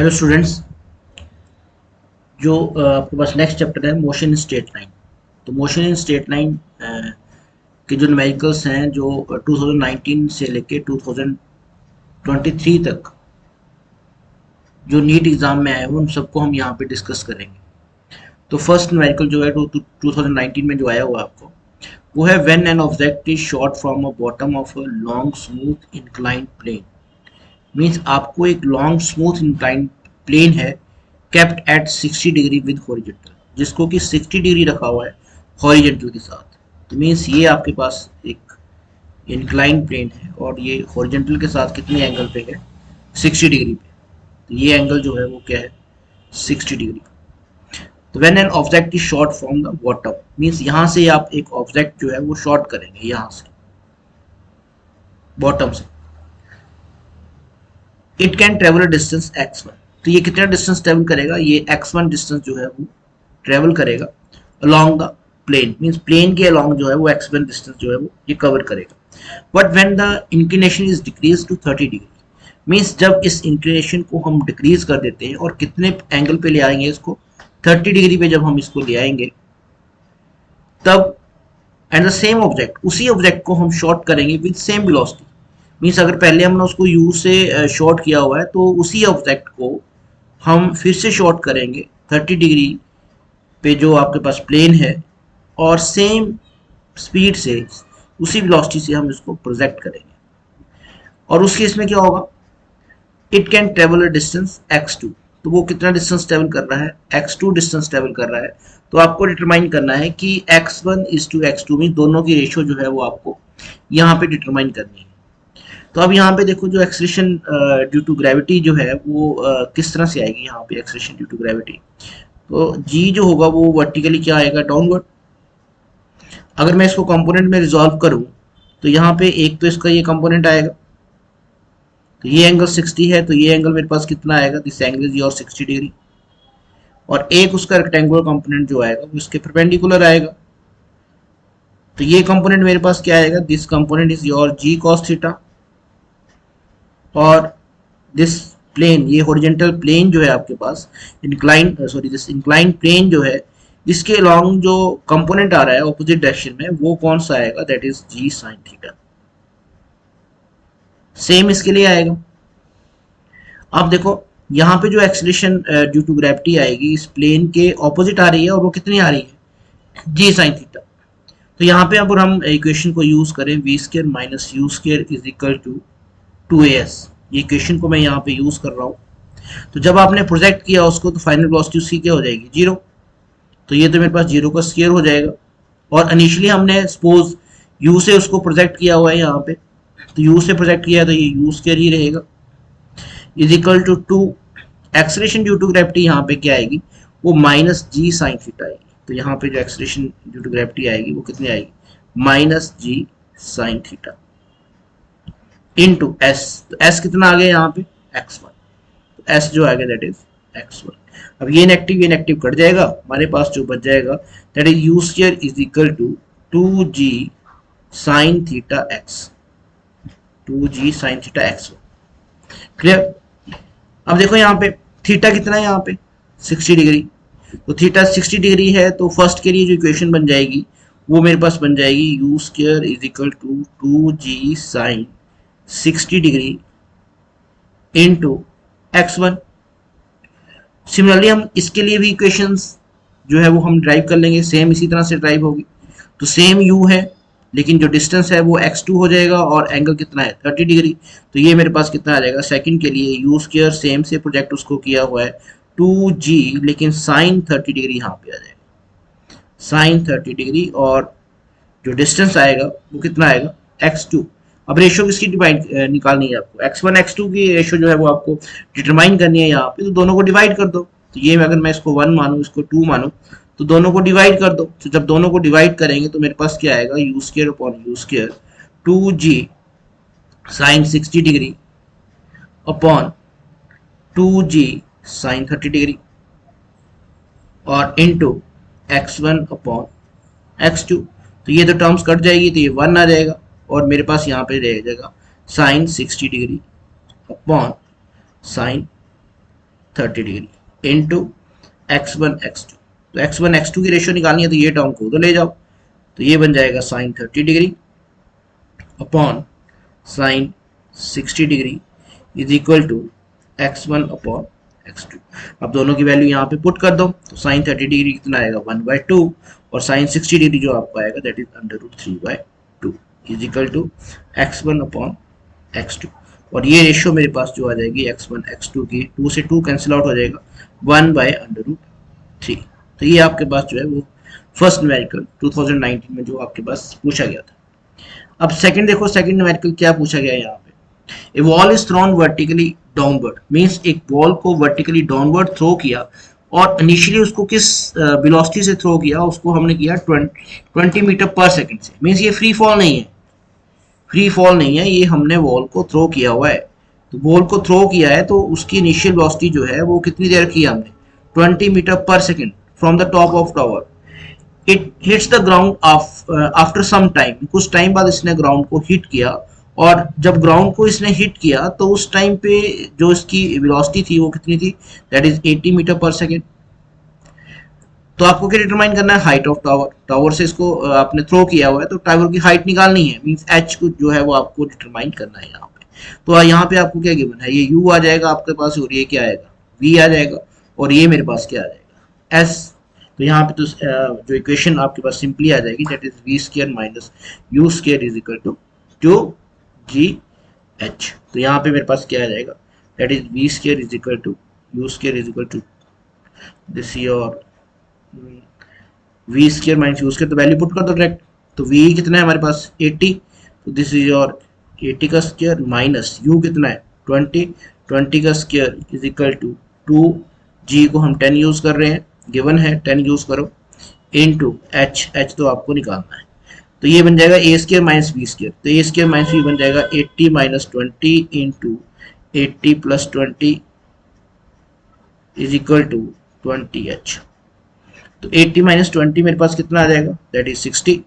Hello students. जो आपके पास next chapter है मोशन इन स्ट्रेट लाइन। तो मोशन इन स्ट्रेट लाइन के जो न्यूमेरिकल्स हैं जो 2019 से लेके 2023 तक जो नीट एग्जाम में आए हैं उन सबको हम यहाँ पे डिस्कस करेंगे। तो फर्स्ट न्यूमेरिकल जो है 2019 में जो आया हुआ आपको वो है when an object is shot from a bottom of a long smooth inclined plane. Means आपको एक लॉन्ग स्मूथ इंक्लाइंड प्लेन है kept at 60 degree with horizontal, जिसको कि 60 डिग्री रखा हुआ है हॉरिजेंटल के साथ। तो मीन्स ये आपके पास एक इंक्लाइन प्लेन है और ये हॉरिजेंटल के साथ कितने एंगल पे है, 60 डिग्री पे। तो ये एंगल जो है वो क्या है, 60 डिग्री। तो when an object is shot from the bottom, means यहाँ से आप एक ऑब्जेक्ट जो है वो शॉट करेंगे यहाँ से बॉटम से। It can travel distance x1। तो ये कितना डिस्टेंस ट्रेवल करेगा, ये x1 डिस्टेंस जो है वो ट्रेवल करेगा along the plane. Means plane के अलोंग जो है वो x1 डिस्टेंस जो है वो ये कवर करेगा। But when the inclination is decrease to 30 degree, means जब इस इंक्लिनेशन को हम डिक्रीज कर देते हैं और कितने एंगल पे ले आएंगे इसको, 30 डिग्री पे जब हम इसको ले आएंगे तब एंड द सेम ऑब्जेक्ट, उसी ऑब्जेक्ट को हम शॉर्ट करेंगे विद सेम वेलोसिटी। मीन्स अगर पहले हमने उसको यू से शॉर्ट किया हुआ है तो उसी ऑब्जेक्ट को हम फिर से शॉर्ट करेंगे 30 डिग्री पे जो आपके पास प्लेन है, और सेम स्पीड से उसी वेलोसिटी से हम इसको प्रोजेक्ट करेंगे। और उस केस में क्या होगा, it can travel a distance x2। तो वो कितना डिस्टेंस ट्रेवल कर रहा है, x2 डिस्टेंस ट्रेवल कर रहा है। तो आपको डिटरमाइन करना है कि x1:x2 में दोनों की रेशियो जो है वो आपको यहाँ पे डिटरमाइन करनी है। तो अब यहाँ पे देखो जो एक्सलेशन ड्यू टू ग्रेविटी जो है वो किस तरह से आएगी। यहाँ पे एक्सलेशन ड्यू टू ग्रेविटी, तो जी जो होगा वो वर्टिकली क्या आएगा, डाउनवर्ड। अगर मैं इसको कंपोनेंट में रिजॉल्व करूँ तो यहाँ पे एक तो इसका ये कंपोनेंट आएगा, तो ये एंगल 60 है, तो ये एंगल मेरे पास कितना आएगा, this angle is your 60 degree. और एक उसका रेक्टेंगुलर कंपोनेंट जो आएगा वो इसके परपेंडिकुलर आएगा। तो ये कंपोनेंट मेरे पास क्या आएगा, this component is your g cos theta. और दिस प्लेन, ये हॉरिजेंटल प्लेन जो है आपके पास इंक्लाइन दिस इंक्लाइन प्लेन जो है इसके अलोंग जो कंपोनेंट आ रहा है ऑपोजिट डायरेक्शन में वो कौन सा आएगा, that is g sine theta. Same इसके लिए आएगा। अब देखो यहाँ पे जो एक्सीलरेशन ड्यू टू ग्रेविटी आएगी इस प्लेन के ऑपोजिट आ रही है और वो कितनी आ रही है, जी साइन थीटा। तो यहाँ पे अगर हम इक्वेशन को यूज करें v square minus u square is equal to 2as, ये इक्वेशन को मैं यहाँ पे यूज कर रहा हूँ। तो जब आपने प्रोजेक्ट किया उसको तो फाइनल वेलोसिटी उसकी क्या हो जाएगी, जीरो। तो ये तो मेरे पास जीरो का स्क्वायर हो जाएगा। और इनिशियली हमने सपोज u से उसको प्रोजेक्ट किया हुआ है यहाँ पे, तो u से प्रोजेक्ट किया है तो ये u स्क्वायर ही रहेगा is equal to 2 acceleration due to gravity यहाँ पे क्या आएगी, वो माइनस जी साइन थीटा आएगी। तो यहाँ पे जो एक्सलेशन ड्यू टू ग्रेविटी आएगी वो कितनी आएगी, माइनस जी साइन थीटा इनटू एस। तो एस कितना आ गया यहाँ पे, x1। तो एस जो आ गया दैट इज x1। अब ये नेगेटिव कट जाएगा, हमारे पास जो बच जाएगा that is u square is equal to 2g sine theta x, 2g sine theta x1। Clear. अब देखो यहाँ पे थीटा कितना है, यहाँ पे 60 डिग्री। तो थीटा 60 डिग्री है तो फर्स्ट के लिए जो इक्वेशन बन जाएगी वो मेरे पास बन जाएगी u square is equal to 2g sine 60 degree into x1। Similarly हम इसके लिए भी इक्वेशंस जो है वो हम ड्राइव कर लेंगे, सेम इसी तरह से ड्राइव होगी। तो सेम u है लेकिन जो डिस्टेंस है वो x2 हो जाएगा और एंगल कितना है 30 डिग्री। तो ये मेरे पास कितना आ जाएगा, सेकंड के लिए यू स्क्वायर सेम से प्रोजेक्ट उसको किया हुआ है 2g, लेकिन साइन 30 डिग्री यहाँ पे आ जाएगा, साइन 30 डिग्री। और जो डिस्टेंस आएगा वो कितना आएगा, x2। अब रेशियो किसकी डिवाइड निकालनी है आपको, x1 x2 की रेशियो जो है वो आपको डिटरमाइन करनी है यहाँ पे। तो दोनों को डिवाइड कर दो। तो ये अगर मैं इसको 1 मानूं इसको 2 मानूं तो दोनों को डिवाइड कर दो। तो जब दोनों को डिवाइड करेंगे तो मेरे पास क्या आएगा, u square upon u square 2g sine 60 degree upon 2g sine 30 degree और इनटू x1 अपॉन x2। तो ये तो टर्म्स कट जाएगी तो ये 1 आ जाएगा और मेरे पास यहाँ पे रह जाएगा sine 60 degree upon sine 30 degree into x1 x2। तो x1 x2 की रेशियो निकालनी है तो ये टर्म को उधर ले जाओ, तो ये बन जाएगा sine 30 degree upon sine 60 degree is equal to x1 upon x2। अब दोनों की वैल्यू यहाँ पे पुट कर दो, तो साइन 30 डिग्री कितना आएगा 1/2 और साइन 60 डिग्री जो आपको आएगा that is √3/2 is equal to x1 upon x2। और ये रेशियो मेरे पास जो आ जाएगी x1 x2 की 2 से 2 कैंसिल आउट हो जाएगा 1/√3। तो ये आपके पास जो है वो फर्स्ट न्यूमेरिकल 2019 में जो आपके पास पूछा गया था। अब सेकंड देखो, सेकंड न्यूमेरिकल क्या पूछा गया है यहाँ पे, a ball is thrown vertically downward, means एक बॉल को वर्टिकली डाउनवर्ड थ्रो किया और इनिशियली उसको किस वेलोसिटी से थ्रो किया, उसको हमने किया 20 मीटर पर सेकंड से, मींस ये फ्री फॉल नहीं है, फ्री फॉल नहीं है, ये हमने बॉल को थ्रो किया हुआ है। तो बॉल को थ्रो किया है तो उसकी इनिशियल वेलोसिटी जो है वो कितनी देर की हमने 20 मीटर पर second from the top of tower. It hits the ground after some time, कुछ टाइम बाद इसने ग्राउंड को हिट किया, और जब ग्राउंड को इसने हिट किया तो उस टाइम पे जो इसकी वेलोसिटी थी वो कितनी थी, दैट इज 80 मीटर पर सेकंड। तो आपको क्या डिटरमाइन करना है, हाइट ऑफ टावर, टावर से इसको आपने थ्रो किया हुआ है तो टावर की हाइट निकालनी है, मींस एच को जो है वो आपको डिटरमाइन करना है यहाँ पे। तो यहाँ पे आपको क्या गिवन है, ये u आ जाएगा आपके पास और ये क्या आएगा v आ जाएगा, और ये मेरे पास क्या आ जाएगा s। तो यहाँ पे तो जो इक्वेशन आपके पास सिंपली आ जाएगी that is v² minus u² is equal to 2gh। तो यहाँ पे मेरे पास क्या आ जाएगा, that is v² is equal to u² is equal to this your v² minus u², तो वैल्यू पुट कर दो डायरेक्ट। तो v कितना है हमारे पास 80, तो दिस इज योर 80 का स्क्वायर माइनस u कितना है 20, 20 का square is equal to 2g को हम 10 यूज कर रहे हैं, गिवन है 10 यूज करो, इनटू h तो आपको निकालना है। तो ये बन जाएगा a² माइनस v², तो a² माइनस v बन जाएगा 80 minus 20 into 80 plus 20 is equal to 20h। तो 80 माइनस 20 मेरे पास कितना आ जाएगा, दैट इज 60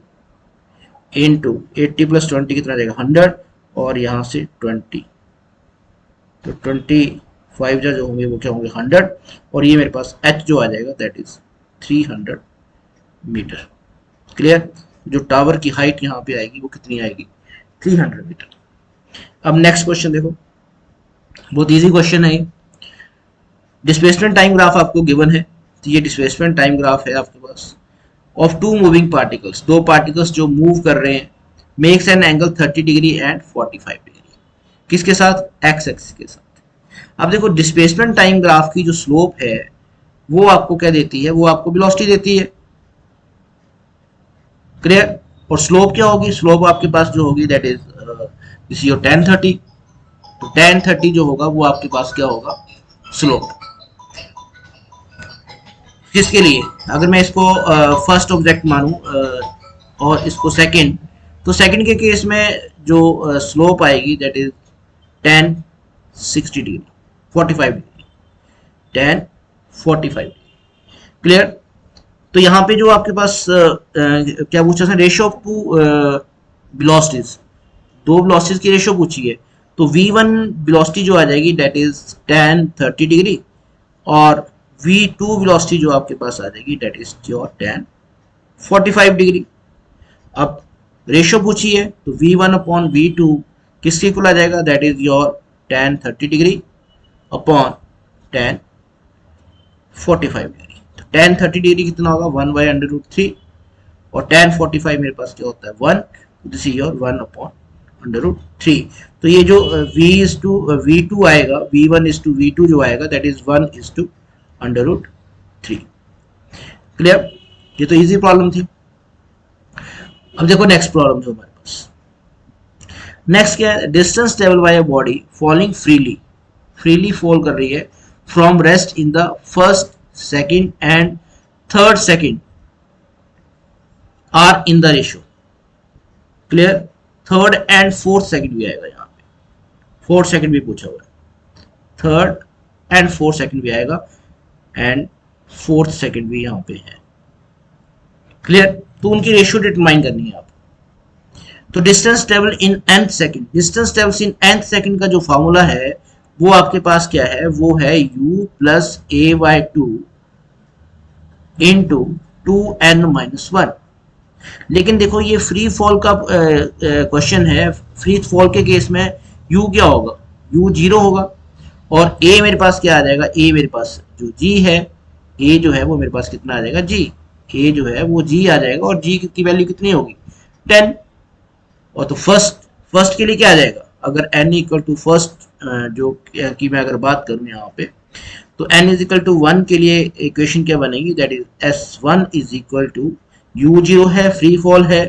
इंटू 80 प्लस 20 कितना आ जाएगा 100, और यहाँ से 20, तो 25 जो होंगे वो क्या होंगे 100, और ये मेरे पास h जो आ जाएगा दैट इज 300 मीटर। क्लियर, जो टावर की हाइट यहाँ पे आएगी वो कितनी आएगी 300 मीटर। अब नेक्स्ट क्वेश्चन देखो, बहुत इजी क्वेश्चन है। डिस्प्लेसमेंट टाइम ग्राफ आपको गिवन है, तो ये डिस्प्लेसमेंट टाइम ग्राफ है आपके पास ऑफ टू मूविंग पार्टिकल्स, दो पार्टिकल्स जो मूव कर रहे हैं, makes an angle 30 degree and 45 degree, किसके साथ, एक्स एक्सिस के साथ। अब देखो डिस्प्लेसमेंट टाइम ग्राफ की जो स्लोप है वो आपको क्या देती है, वो आपको वेलोसिटी देती है, क्लियर। और स्लोप क्या होगी, स्लोप आपके पास जो होगी that is this your tan 30, तो tan 30 जो होगा वो आपके पास क्या होगा स्लोप। किसके लिए, अगर मैं इसको फर्स्ट ऑब्जेक्ट मानूं और इसको सेकंड, तो सेकंड के केस में जो स्लोप आएगी that is tan 60 degree 45 degree, tan 45 degree, clear. तो यहाँ पे जो आपके पास क्या पूछा था, रेशियो ऑफ टू वेलोसिटीज, दो वेलोसिटीज की रेशियो पूछी है, तो v1 वेलोसिटी जो आ जाएगी दैट इज tan 30 डिग्री, और v2 वेलोसिटी जो आपके पास आ जाएगी that is your tan 45 degree. अब रेशियो पूछी है तो v1 अपॉन v2 किसके इक्वल आ जाएगा, that is your tan 30 degree upon tan 45 degree. तो tan 30 डिग्री कितना होगा 1/√3, और tan 45 मेरे पास क्या होता है 1, दिस इज योर 1 अपॉन √3। तो ये जो v2 आएगा, v1:v2 जो आएगा दैट इज 1:√3, क्लियर। ये तो इजी प्रॉब्लम थी। अब देखो नेक्स्ट प्रॉब्लम जो हमारे पास, नेक्स्ट क्या है, distance travel by a body falling freely fall कर रही है from rest in the first, second and third second are in the ratio, clear. Third and fourth second भी आएगा, यहाँ पे फोर्थ सेकंड भी पूछा हुआ है, थर्ड एंड फोर्थ सेकंड भी आएगा, एंड फोर्थ सेकंड भी यहाँ पे है, क्लियर। तो उनकी रेशियो डिटरमाइन करनी है आप। तो distance travel in nth second, distance travels in nth second का जो फॉर्मूला है वो आपके पास क्या है, वो है u plus A by two into 2n-1। लेकिन देखो ये फ्री फॉल का क्वेश्चन है, फ्री फॉल के केस में u क्या होगा, u 0 होगा, और a मेरे पास क्या आ जाएगा, a मेरे पास जो g है, a जो है वो मेरे पास कितना आ जाएगा, g, a जो है वो g आ जाएगा, और g की वैल्यू कितनी होगी, 10। और तो फर्स्ट के लिए क्या आ जाएगा, अगर n इक्वल टू फर्स्ट जो कि मैं अगर बात करूं यहाँ पे, तो n इज इक्वल टू 1 के लिए इक्वेशन क्या बनेगी, that is s1 is equal to u0 है, फ्री फॉल है,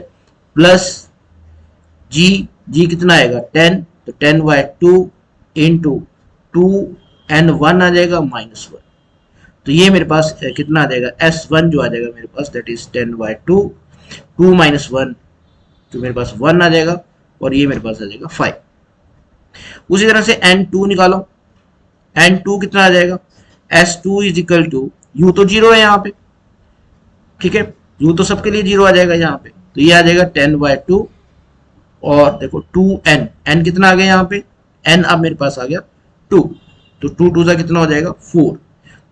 प्लस g कितना आएगा 10, तो 10/2 इंटू 2n1 आ जाएगा -1। तो ये मेरे पास कितना आ जाएगा, s1 जो आ जाएगा मेरे पास, दैट इज 10/2, 2 - 1 जो मेरे पास 1 आ जाएगा, और ये मेरे पास आ जाएगा 5। उसी तरह से n2 निकालो, n2 कितना आ जाएगा, s2 is equal to, u तो 0 है यहाँ पे, ठीक है, u तो सबके लिए 0 आ जाएगा यहाँ पे, तो ये आ जाएगा 10/2, और देखो 2n, n कितना आ गया यहाँ पे, n अब मेरे पास आ गया 2, तो 2 सा कितना हो जाएगा 4,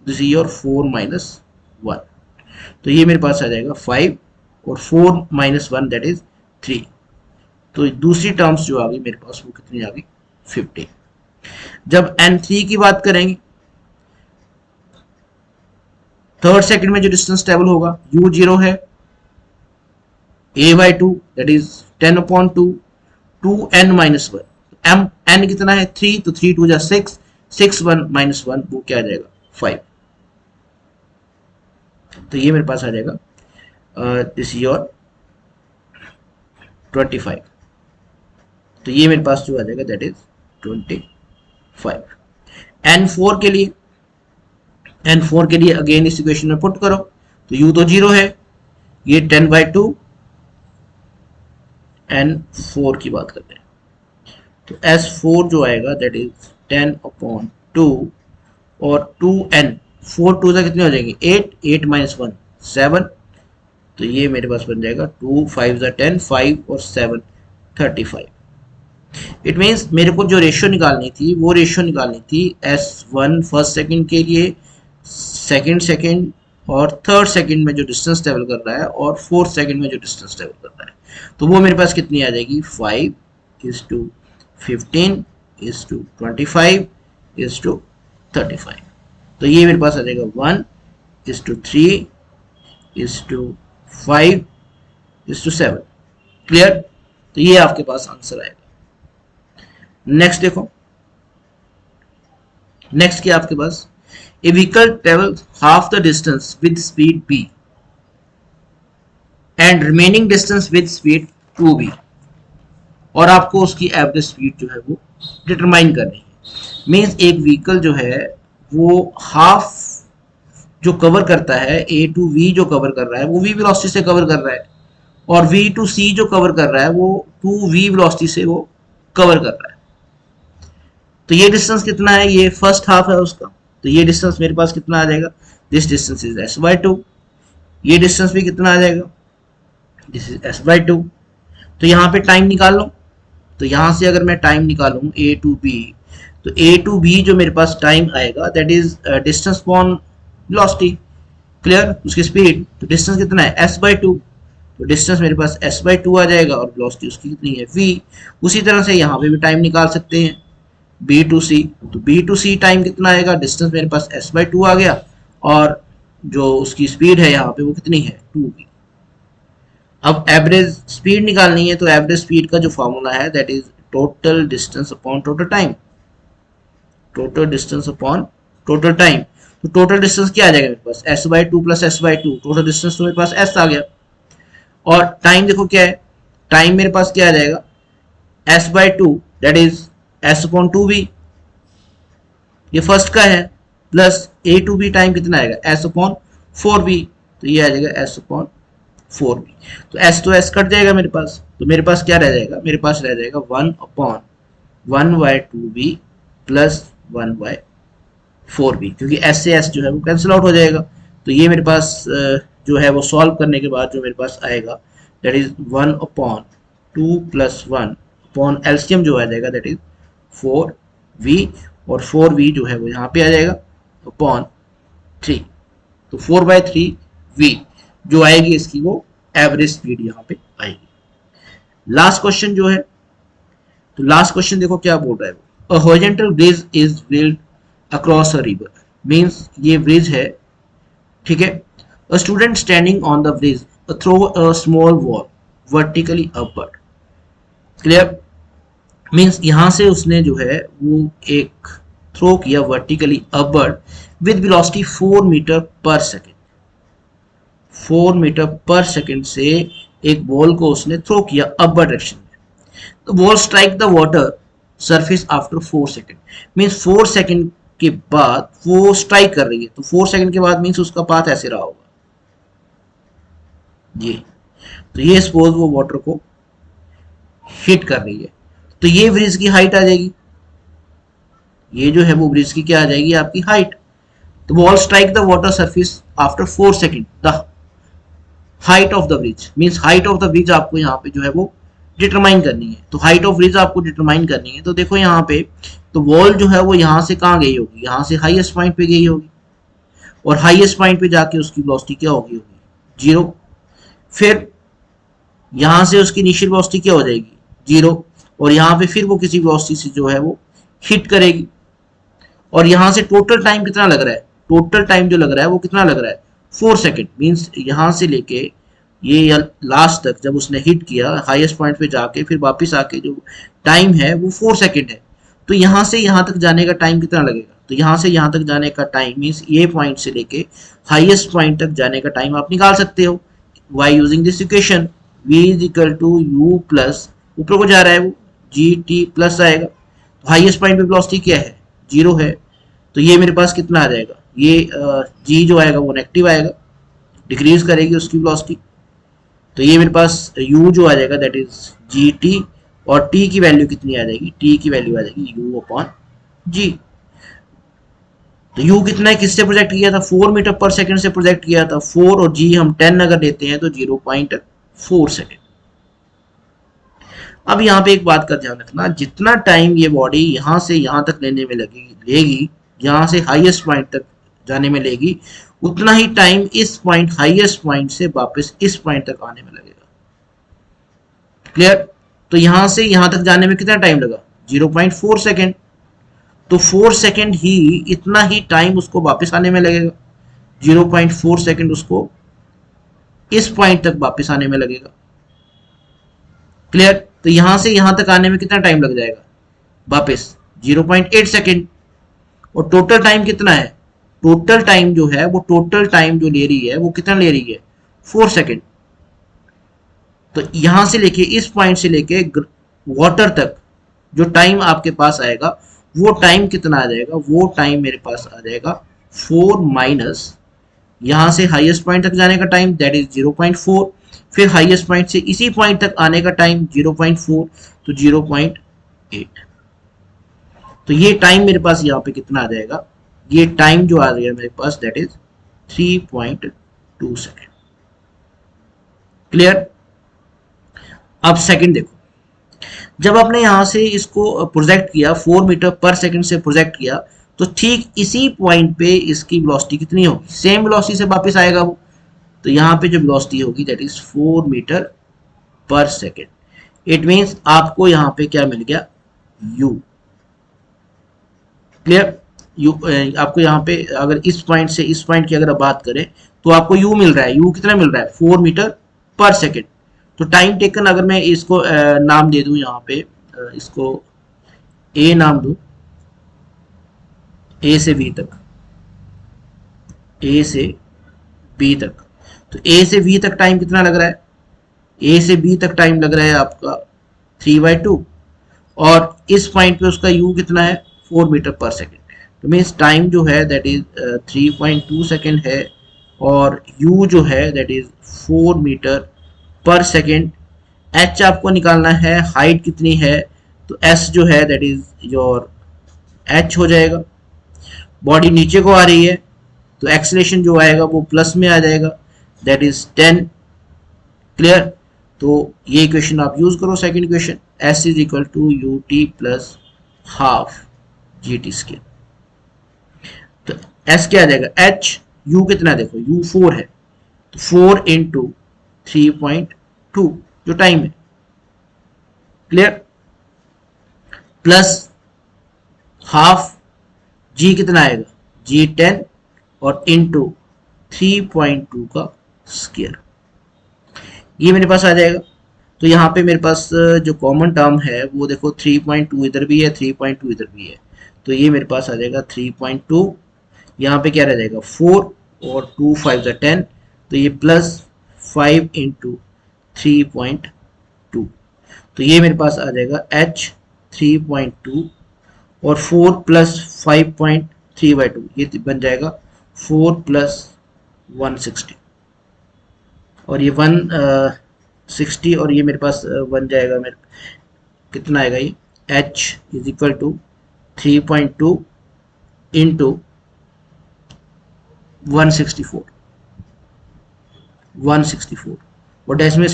दिस इज योर 4 - 1, तो ये मेरे पास आ जाएगा 5, और 4 - 1 दैट इज 3। तो दूसरी टर्म्स जो आ गई मेरे पास वो कितनी आ गई, 15। जब n3 की बात करेंगे, थर्ड सेकंड में जो डिस्टेंस ट्रेवल होगा, u0 है, a/2 that is 10/2, 2n-1, n कितना है 3, तो 3 2 जा 6, 6 1 - 1 वो क्या आ जाएगा 5। तो ये मेरे पास आ जाएगा दिस योर 25। तो ये मेरे पास जो आ जाएगा दैट इज 25। n4 के लिए, n4 के लिए अगेन इस इक्वेशन में पुट करो, तो u तो 0 है, ये 10/2, n4 की बात करते हैं, तो s4 जो आएगा दैट इज 10/2, और 2n, 4 2 से कितने हो जाएंगे 8, 8 - 1 7, तो ये मेरे पास बन जाएगा 2 5 10, 5 और 7 35। इट मीन्स मेरे को जो रेशियो निकालनी थी, वो रेशियो निकालनी थी s1 फर्स्ट सेकंड के लिए, सेकंड और थर्ड सेकंड में जो डिस्टेंस ट्रेवल कर रहा है, और फोर्थ सेकंड में जो डिस्टेंस ट्रेवल कर रहा है, तो वो मेरे पास कितनी आ जाएगी, 5:15:25:35। तो ये मेरे पास आ जाएगा 1:3:5:7। क्लियर, तो ये आपके पास आंसर आएगा। नेक्स्ट देखो, नेक्स्ट क्या आपके पास, a vehicle travel half the distance with speed b and remaining distance with speed 2b, और आपको उसकी एवरेज स्पीड जो है वो डिटरमाइन करनी है। मीन्स एक व्हीकल जो है वो हाफ जो कवर करता है, a टू v जो कवर कर रहा है वो v वेलोसिटी से कवर कर रहा है, और v टू c जो कवर कर रहा है वो 2v वेलोसिटी से वो कवर कर रहा है। तो ये डिस्टेंस कितना है, ये फर्स्ट हाफ है उसका, तो ये डिस्टेंस मेरे पास कितना आ जाएगा, दिस डिस्टेंस इज s/2। ये डिस्टेंस भी कितना आ जाएगा, दिस इज s/2। तो यहाँ पे टाइम निकाल लो, तो यहाँ से अगर मैं टाइम निकालूं a टू b, तो a टू b जो मेरे पास टाइम आएगा that is distance upon velocity, clear, उसकी स्पीड, तो डिस्टेंस कितना है s/2, तो डिस्टेंस मेरे पास s/2 आ जाएगा, और वेलोसिटी उसकी कितनी है v। उसी तरह से यहाँ पे भी टाइम निकाल सकते हैं, b टू c, तो b टू c टाइम कितना आएगा, डिस्टेंस मेरे पास s/2 आ गया, और जो उसकी स्पीड है यहाँ पे वो कितनी है 2v। अब एवरेज स्पीड निकालनी है, तो एवरेज स्पीड का जो फॉर्मूला है that is total distance upon total time, total distance upon total time. तो टोटल डिस्टेंस क्या आ जाएगा मेरे पास, s/2 plus s/2, total distance तो मेरे पास s आ गया, और टाइम देखो क्या है, टाइम मेरे पास क्या आ जाएगा s/2 दैट इज s/2v, ये फर्स्ट का है, plus a to b time कितना आएगा s/4v, तो ये आ जाएगा s/4v। तो s तो s कट जाएगा मेरे पास, तो मेरे पास क्या रह जाएगा, मेरे पास रह जाएगा 1/1/2v प्लस 1/4v, क्योंकि s से s जो है वो कैंसिल आउट हो जाएगा। तो ये मेरे पास जो है वो सॉल्व करने के बाद जो मेरे पास आएगा दैट इज 1/2 + 1 अपॉन एलसीएम जो आ जाएगा दैट इज 4v, और 4v जो है वो यहाँ पे आ जाएगा अपॉन 3। तो 4/3v जो आएगी इसकी वो एवरेज स्पीड यहाँ पे आएगी। लास्ट क्वेश्चन जो है, तो लास्ट क्वेश्चन देखो क्या बोल रहा है वो, a horizontal bridge is build across a river, means ये ब्रिज है, ठीक है। A student standing on the bridge throw a small wall vertically upward, clear, means यहां से उसने जो है वो एक थ्रो किया vertically upward with velocity 4 metre पर सेकेंड, 4 मीटर पर सेकेंड से एक बॉल को उसने थ्रो किया अपवर्ड डायरेक्शन में। तो ball strike the water surface after 4 second, means 4 second के बाद वो स्ट्राइक कर रही है, तो 4 सेकेंड के बाद मींस उसका पाथ ऐसे रहा होगा ये। तो ये सपोज वो वाटर को हिट कर रही है, तो ये ब्रिज की हाइट आ जाएगी, ये जो है वो ब्रिज की क्या आ जाएगी आपकी हाइट। तो ball strike the water surface after 4 second, the height of the bridge, means height of the bridge आपको यहाँ पे जो है वो डिटरमाइन करनी है। तो हाइट ऑफ ब्रिज आपको डिटरमाइन करनी है, तो देखो यहाँ पे तो बॉल जो है वो यहाँ से कहाँ गई होगी, यहाँ से हाईएस्ट पॉइंट पे गई होगी, और हाईएस्ट पॉइंट पे जाके उसकी वेलोसिटी क्या होगी, 0। फिर यहाँ से उसकी इनिशियल वेलोसिटी क्या हो जाएगी, 0, और यहाँ पे फिर वो किसी वेलोसिटी से जो है वो हिट करेगी। और यहाँ से टोटल टाइम कितना लग रहा है, टोटल टाइम जो लग रहा है वो कितना लग रहा है, 4 सेकेंड, मीन्स यहाँ से लेके ये लास्ट तक जब उसने हिट किया हाईएस्ट पॉइंट पे जाके फिर वापस आके जो टाइम है वो 4 सेकेंड है। तो यहाँ से यहाँ तक जाने का टाइम कितना लगेगा, तो यहाँ से यहाँ तक जाने का टाइम मीन्स ये पॉइंट से लेके हाईएस्ट पॉइंट तक जाने का टाइम आप निकाल सकते हो by using this equation, v is equal to u plus, ऊपर को जा रहा है वो जी टी प्लस आएगा, तो हाईएस्ट पॉइंट पे वेलोसिटी क्या है, 0 है, तो ये मेरे पास कितना आ जाएगा, ये जी जो आएगा वो नेगेटिव आएगा, डिक्रीज करेगी उसकी वेलोसिटी। तो ये मेरे पास u जो आ जाएगा दैट इज जी टी, और t की वैल्यू कितनी आ जाएगी, t की वैल्यू आ जाएगी u अपॉन g। तो u कितना है, किससे प्रोजेक्ट किया था, 4 मीटर पर सेकंड से प्रोजेक्ट किया था, 4 और g हम 10 अगर लेते हैं तो 0.4 सेकंड। अब यहाँ पे एक बात का ध्यान रखना, जितना टाइम ये बॉडी यहाँ से यहाँ तक लेने में लेगी, यहाँ से हाईएस्ट पॉइंट तक जाने में लेगी, उतना ही टाइम इस पॉइंट हाईएस्ट पॉइंट से वापस इस पॉइंट तक आने में लगेगा, क्लियर। तो यहाँ से यहाँ तक जाने में कितना टाइम लगा, 0.4 सेकेंड, तो 4 सेकेंड ही इतना ही टाइम उसको वापस आने में लगेगा, 0.4 सेकेंड उसको इस पॉइंट तक वापस आने में लगेगा, क्लियर। तो यहां से यहां तक आने में कितना टाइम लग जाएगा वापस, 0.8 सेकेंड, और टोटल टाइम कितना है, टोटल टाइम जो है वो टोटल टाइम जो ले रही है वो कितना ले रही है, 4 सेकेंड। तो यहां से लेके इस पॉइंट से लेके वाटर तक जो टाइम आपके पास आएगा वो टाइम कितना आ जाएगा, वो टाइम मेरे पास आ जाएगा 4 माइनस यहां से हाईएस्ट पॉइंट तक जाने का टाइम दैट इज 0.4, फिर हाईएस्ट पॉइंट से इसी पॉइंट तक आने का टाइम 0.4, तो 0.8। तो ये टाइम मेरे पास यहाँ पे कितना आ जाएगा, ये टाइम जो आ रही है मेरे पास दैट इज 3.2 सेकेंड, क्लियर। अब सेकंड देखो, जब आपने यहां से इसको प्रोजेक्ट किया 4 मीटर पर सेकंड से प्रोजेक्ट किया, तो ठीक इसी पॉइंट पे इसकी वेलोसिटी कितनी होगी, सेम वेलोसिटी से वापस आएगा वो। तो यहाँ पे जो वेलोसिटी होगी दैट इज 4 मीटर पर सेकेंड, इट मींस आपको यहाँ पे क्या मिल गया, u, क्लियर। u आपको यहाँ पे अगर इस पॉइंट से इस पॉइंट की अगर आप बात करें तो आपको u मिल रहा है, u कितना मिल रहा है, 4 मीटर पर सेकेंड। तो टाइम टेकन अगर मैं इसको नाम दे दूं यहाँ पे, इसको a नाम दूं, a से b तक, a से b तक, तो a से b तक टाइम कितना लग रहा है, a से b तक टाइम लग रहा है आपका 3/2, और इस पॉइंट पे उसका u कितना है, 4 मीटर पर सेकेंड। तो मीन्स टाइम जो है दैट इज 3.2 सेकेंड है, और u जो है दैट इज 4 मीटर पर सेकेंड। h आपको निकालना है, हाइट कितनी है, तो s जो है दैट इज योर h हो जाएगा। बॉडी नीचे को आ रही है तो एक्सेलरेशन जो आएगा वो प्लस में आ जाएगा, दैट इज 10, क्लियर। तो ये इक्वेशन आप यूज करो, second equation, s is equal to u t plus half GT square. तो S क्या आ जाएगा, H, U कितना देखो, U 4 है, तो 4 इंटू 3.2 जो टाइम है, क्लियर, प्लस हाफ G कितना आएगा, G 10 और इंटू 3.2 का स्केयर, ये मेरे पास आ जाएगा। तो यहाँ पे मेरे पास जो कॉमन टर्म है वो देखो 3.2 इधर भी है, 3.2 इधर भी है, तो ये मेरे पास आ जाएगा 3.2, यहाँ पे क्या रह जाएगा 4 और 2 5 10, तो ये प्लस 5 इंटू 3.2, तो ये मेरे पास आ जाएगा H 3.2 और 4 प्लस 5.3/2, ये बन जाएगा 4 प्लस 160, और ये 160 और ये मेरे पास बन जाएगा, मेरे कितना आएगा ये, H is equal to 3.2 into 164 और डेसिमल,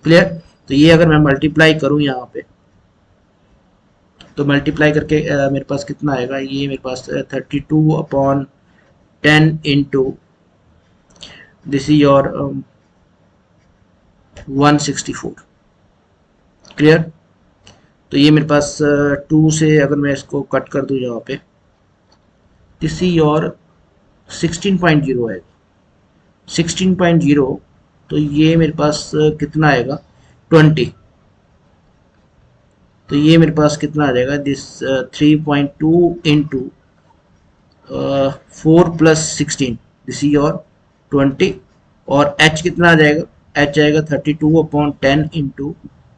क्लियर। तो ये अगर मैं मल्टीप्लाई करूं यहाँ पे, तो मल्टीप्लाई करके मेरे पास कितना आएगा, ये मेरे पास 32/10 into this is your 164, clear. तो ये मेरे पास 2 से अगर मैं इसको कट कर दूं यहाँ पे, दिस इज योर 16.0 है, 16.0, तो ये मेरे पास कितना आएगा 20, तो ये मेरे पास कितना आ जाएगा, this 3.2 into 4 plus 16, this is your 20, और H कितना आ जाएगा, H आएगा 32/10 इंटू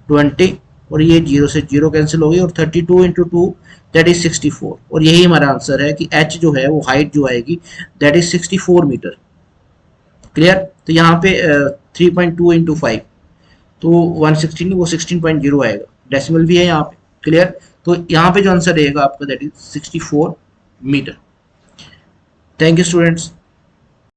20, और ये 0 से 0 कैंसिल हो गई, और 32 इंटू 2 दैट इज 64, और यही हमारा आंसर है कि H जो है वो हाइट जो आएगी दैट इज 64 मीटर, क्लियर। तो यहाँ पे 3.2 इंटू 5, तो 116 वो 16.0 आएगा, डेसिमल भी है यहाँ पे, क्लियर। तो यहाँ पे जो आंसर रहेगा आपका that is 64 metre. Thank you students.